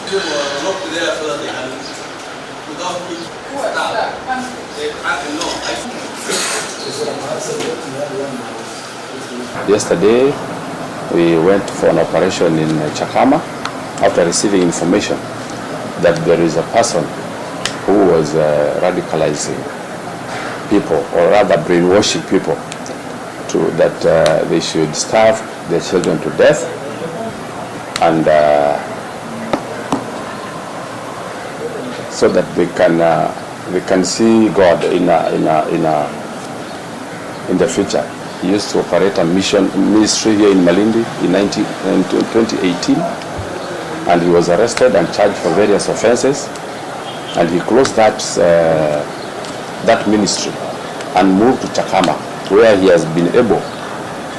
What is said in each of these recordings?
They were locked there so that they can, without me, Yesterday, we went for an operation in Chakama after receiving information that there is a person who was radicalizing people, or rather brainwashing people, that they should starve their children to death, and so that they can see God in the future. He used to operate a ministry here in Malindi in 2018, and he was arrested and charged for various offenses, and he closed that ministry and moved to Chakama, where he has been able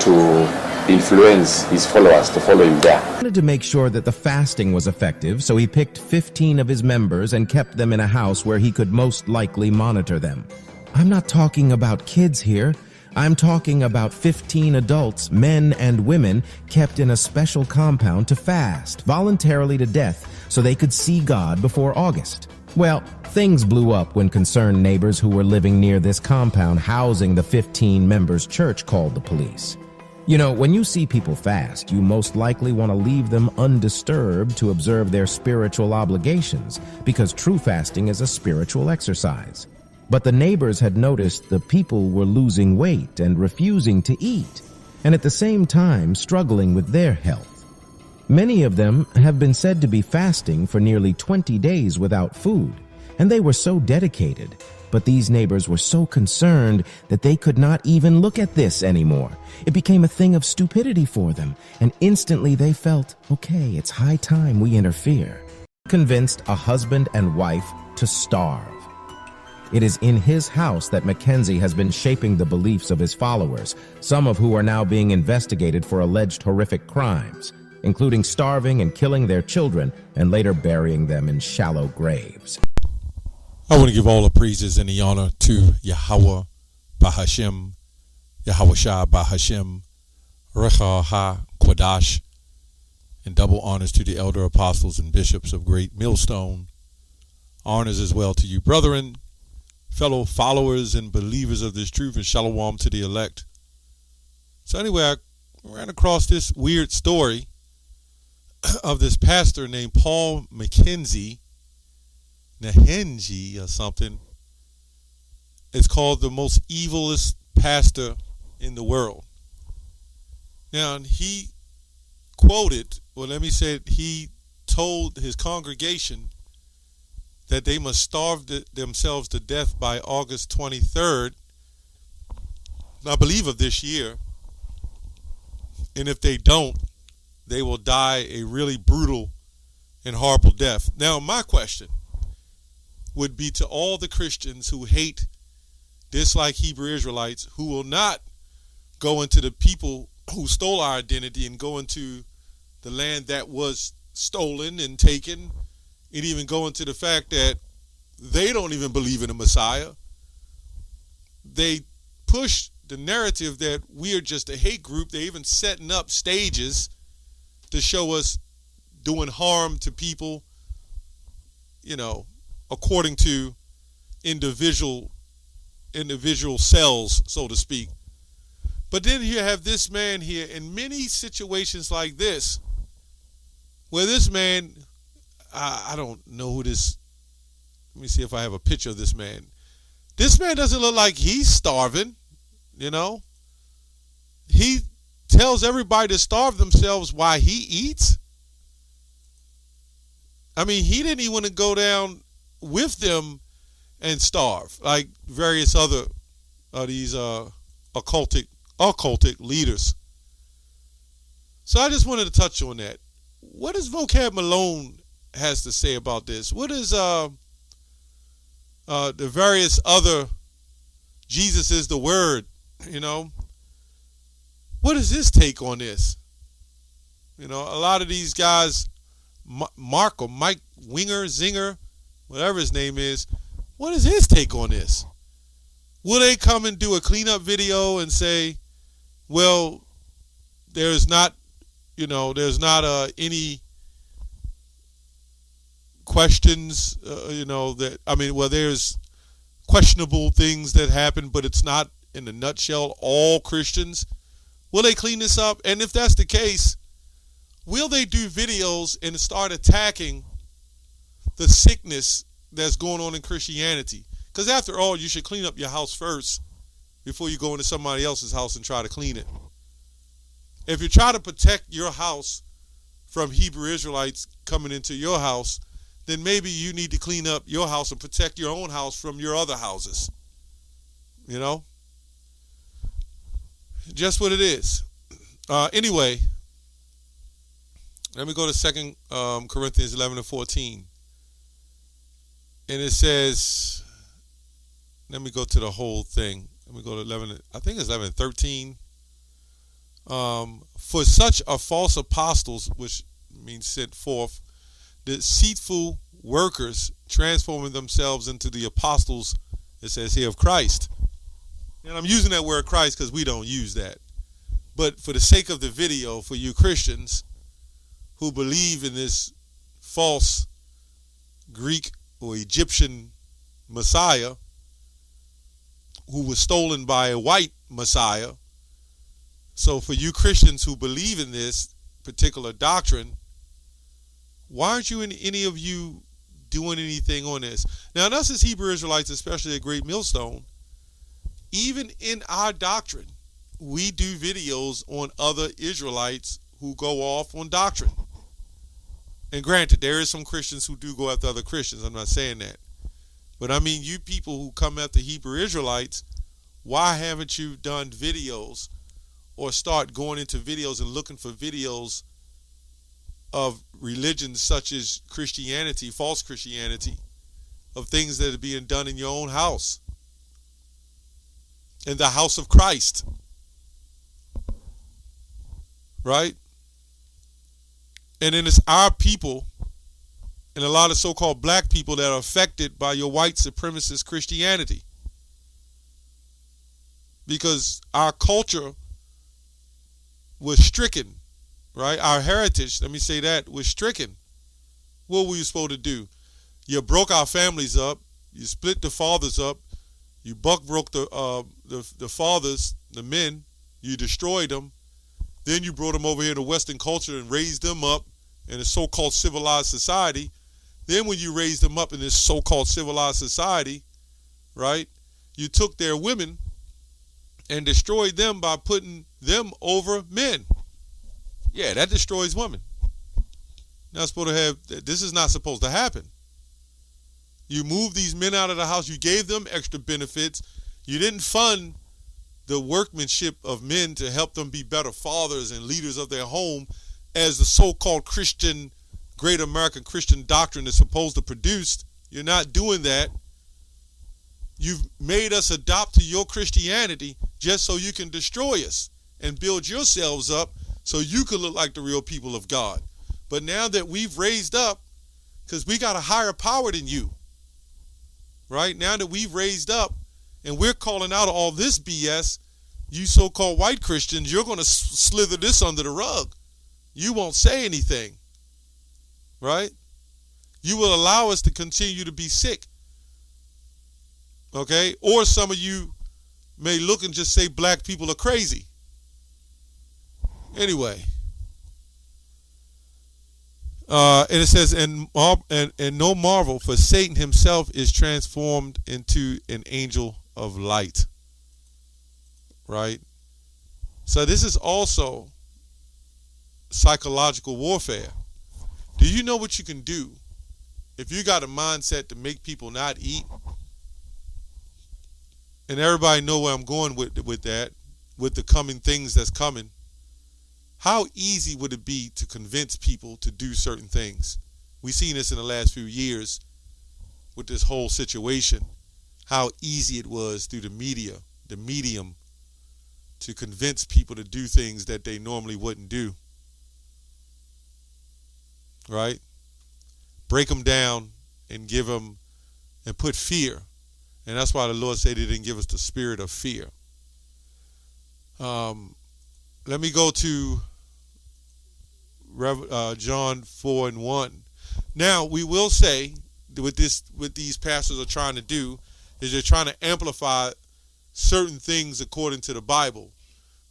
to influence his followers to follow him there. He wanted to make sure that the fasting was effective, so he picked 15 of his members and kept them in a house where he could most likely monitor them. I'm not talking about kids here. I'm talking about 15 adults, men and women, kept in a special compound to fast, voluntarily to death, so they could see God before August. Well, things blew up when concerned neighbors who were living near this compound housing the 15 members' church called the police. You know, when you see people fast, you most likely want to leave them undisturbed to observe their spiritual obligations, because true fasting is a spiritual exercise. But the neighbors had noticed the people were losing weight and refusing to eat, and at the same time struggling with their health. Many of them have been said to be fasting for nearly 20 days without food, and they were so dedicated. But these neighbors were so concerned that they could not even look at this anymore. It became a thing of stupidity for them, and instantly they felt, okay, it's high time we interfere. Convinced a husband and wife to starve. It is in his house that Mackenzie has been shaping the beliefs of his followers, some of who are now being investigated for alleged horrific crimes, including starving and killing their children and later burying them in shallow graves. I want to give all the praises and the honor to Yahawah, BaHa, YAHAWASHI, BaHa, RAWCHAA, QADASH, and double honors to the elder apostles and bishops of Great Millstone. Honors as well to you, brethren, fellow followers and believers of this truth, and shalom to the elect. So anyway, I ran across this weird story of this pastor named Paul Mackenzie, Nahenji or something. It's called the most evilest pastor in the world. Now, he quoted, well, let me say, he told his congregation that they must starve themselves to death by August 23rd, I believe, of this year. And if they don't, they will die a really brutal and horrible death. Now, my question would be to all the Christians who hate, dislike Hebrew Israelites, who will not go into the people who stole our identity and go into the land that was stolen and taken, and even go into the fact that they don't even believe in a Messiah. They push the narrative that we are just a hate group. They're even setting up stages to show us doing harm to people, you know, according to individual cells, so to speak. But then you have this man here in many situations like this, where this man, I don't know who this, let me see if I have a picture of this man. This man doesn't look like he's starving, you know. He tells everybody to starve themselves while he eats. I mean, he didn't even want to go down with them and starve like various other of these occultic leaders. So I just wanted to touch on that. What does Vocab Malone has to say about this? What is the various other Jesus is the Word, you know? What is his take on this? You know, a lot of these guys, Mark or Mike Zinger, whatever his name is, what is his take on this? Will they come and do a cleanup video and say, well, there's not any questions, there's questionable things that happen, but it's not, in a nutshell, all Christians. Will they clean this up? And if that's the case, will they do videos and start attacking the sickness that's going on in Christianity? Because after all, you should clean up your house first before you go into somebody else's house and try to clean it. If you try to protect your house from Hebrew Israelites coming into your house, then maybe you need to clean up your house and protect your own house from your other houses. You know? Just what it is. Anyway, let me go to 2 Corinthians 11 and 14. And it says, let me go to the whole thing. Let me go to 11, I think it's 11 and 13. For such are false apostles, which means sent forth, deceitful workers, transforming themselves into the apostles, it says here, of Christ. And I'm using that word Christ because we don't use that. But for the sake of the video, for you Christians who believe in this false Greek or Egyptian Messiah who was stolen by a white Messiah, so for you Christians who believe in this particular doctrine, why aren't you, any of you, doing anything on this? Now, us as Hebrew Israelites, especially at Great Millstone, even in our doctrine, we do videos on other Israelites who go off on doctrine. And granted, there is some Christians who do go after other Christians. I'm not saying that. But I mean, you people who come after Hebrew Israelites, why haven't you done videos or start going into videos and looking for videos of religions such as Christianity, false Christianity, of things that are being done in your own house, in the house of Christ, right? And then it's our people and a lot of so-called black people that are affected by your white supremacist Christianity, because our culture was stricken, right? Our heritage, let me say that, was stricken. What were you supposed to do? You broke our families up. You split the fathers up. You broke the fathers, the men. You destroyed them. Then you brought them over here to Western culture and raised them up in a so-called civilized society. Then when you raised them up in this so-called civilized society, right, you took their women and destroyed them by putting them over men. Yeah, that destroys women. Not supposed to have, this is not supposed to happen. You moved these men out of the house. You gave them extra benefits. You didn't fund the workmanship of men to help them be better fathers and leaders of their home, as the so-called Christian, great American Christian doctrine is supposed to produce. You're not doing that. You've made us adopt to your Christianity just so you can destroy us and build yourselves up so you can look like the real people of God. But now that we've raised up, because we got a higher power than you, right? Now that we've raised up and we're calling out all this BS, you so-called white Christians, you're going to slither this under the rug. You won't say anything, right? You will allow us to continue to be sick, okay? Or some of you may look and just say black people are crazy. Anyway, and it says, and no marvel, for Satan himself is transformed into an angel of light. Right? So this is also psychological warfare. Do you know what you can do if you got a mindset to make people not eat? And everybody know where I'm going with that, with the coming things that's coming. How easy would it be to convince people to do certain things? We've seen this in the last few years with this whole situation. How easy it was through the media, the medium, to convince people to do things that they normally wouldn't do. Right? Break them down and give them and put fear. And that's why the Lord said he didn't give us the spirit of fear. Let me go to John 4:1. Now, we will say that what these pastors are trying to do is they're trying to amplify certain things according to the Bible,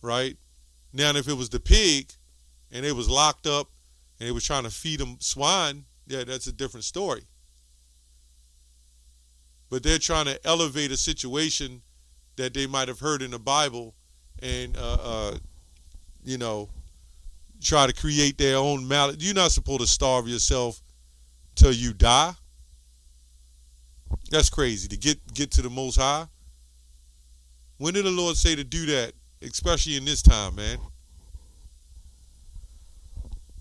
right? Now, if it was the pig and they was locked up and they were trying to feed them swine, yeah, that's a different story. But they're trying to elevate a situation that they might have heard in the Bible and, you know, try to create their own malady. You're not supposed to starve yourself till you die. That's crazy, to get to the Most High. When did the Lord say to do that, especially in this time, man?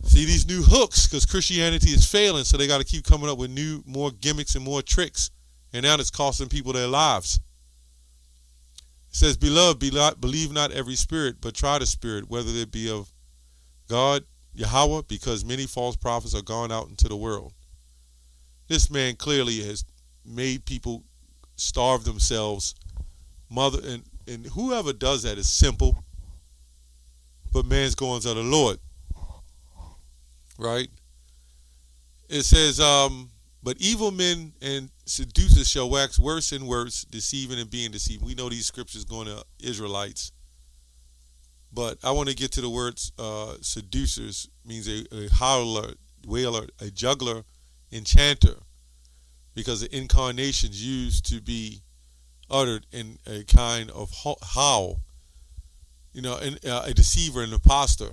See, these new hooks, because Christianity is failing, so they got to keep coming up with more gimmicks and more tricks. And now it's costing people their lives. It says, Beloved, believe not every spirit, but try the spirit, whether it be of God, YAHAWAH, because many false prophets are gone out into the world. This man clearly has made people starve themselves. And whoever does that is simple, but man's goings of the Lord. Right? It says, but evil men and seducers shall wax worse and worse, deceiving and being deceived. We know these scriptures going to Israelites. But I want to get to the words seducers, means a howler, wailer, a juggler, enchanter, because the incarnation's used to be uttered in a kind of howl. You know, a deceiver, an imposter.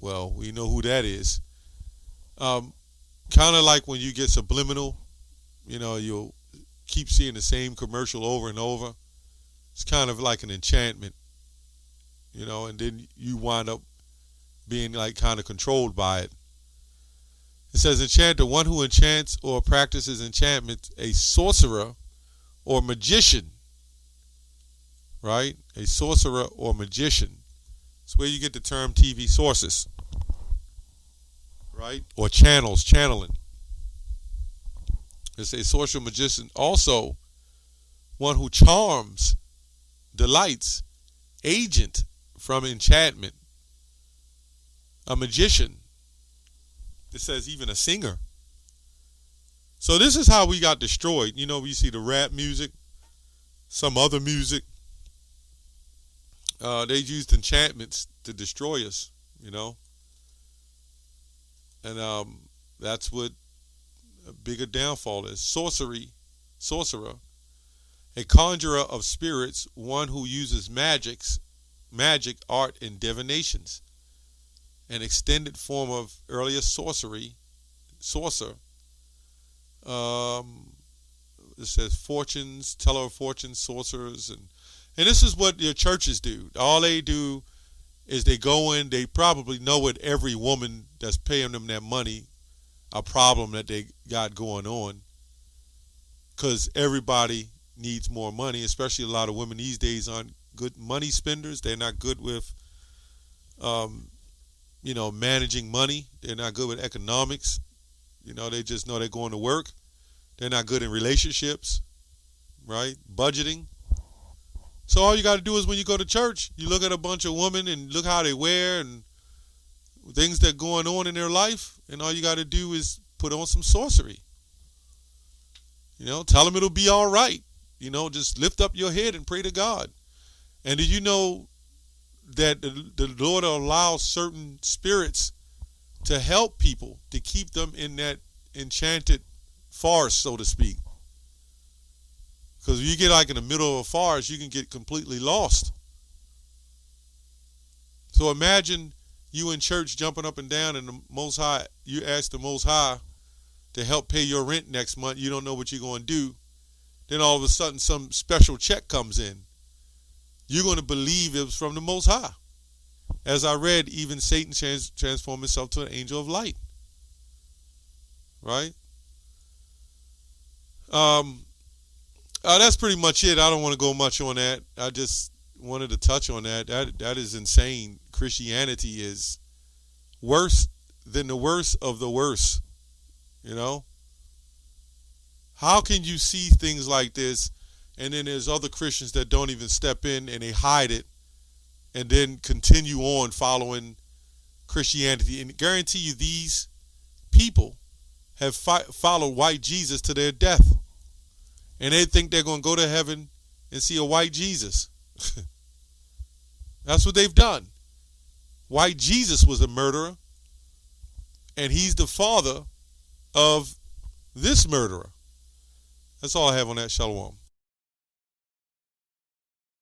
Well, we know who that is. Kind of like when you get subliminal, you know, you'll keep seeing the same commercial over and over. It's kind of like an enchantment, you know, and then you wind up being like kind of controlled by it. It says enchanter, one who enchants or practices enchantment, a sorcerer or magician, right? A sorcerer or magician. It's where you get the term TV sources, right? Or channeling. It's a sorcerer magician. Also, one who charms, delights, agent from enchantment. A magician. It says even a singer. So this is how we got destroyed. You know, we see the rap music, some other music. They used enchantments to destroy us, you know. And that's what a bigger downfall is. Sorcerer, a conjurer of spirits, one who uses magic, art, and divinations. An extended form of earlier sorcerer. It says fortunes, teller of fortunes, sorcerers, and this is what your churches do. All they do is they go in, they probably know what every woman that's paying them that money, a problem that they got going on, because everybody needs more money, especially a lot of women these days aren't good money spenders. They're not good with you know, managing money. They're not good with economics. You know, they just know they're going to work. They're not good in relationships, right? Budgeting. So all you got to do is when you go to church, you look at a bunch of women and look how they wear and things that are going on in their life, and all you got to do is put on some sorcery. You know, tell them it'll be all right. You know, just lift up your head and pray to God. And do you know that the Lord allows certain spirits to help people, to keep them in that enchanted forest, so to speak? Because if you get like in the middle of a forest, you can get completely lost. So imagine you in church jumping up and down, and the Most High, you ask the Most High to help pay your rent next month. You don't know what you're going to do. Then all of a sudden some special check comes in. You're going to believe it was from the Most High. As I read, even Satan transformed himself to an angel of light. Right? That's pretty much it. I don't want to go much on that. I just wanted to touch on that. That is insane. Christianity is worse than the worst of the worst. You know? How can you see things like this, and then there's other Christians that don't even step in and they hide it and then continue on following Christianity? And guarantee you these people have followed white Jesus to their death. And they think they're going to go to heaven and see a white Jesus. That's what they've done. White Jesus was a murderer, and he's the father of this murderer. That's all I have on that. Shalom.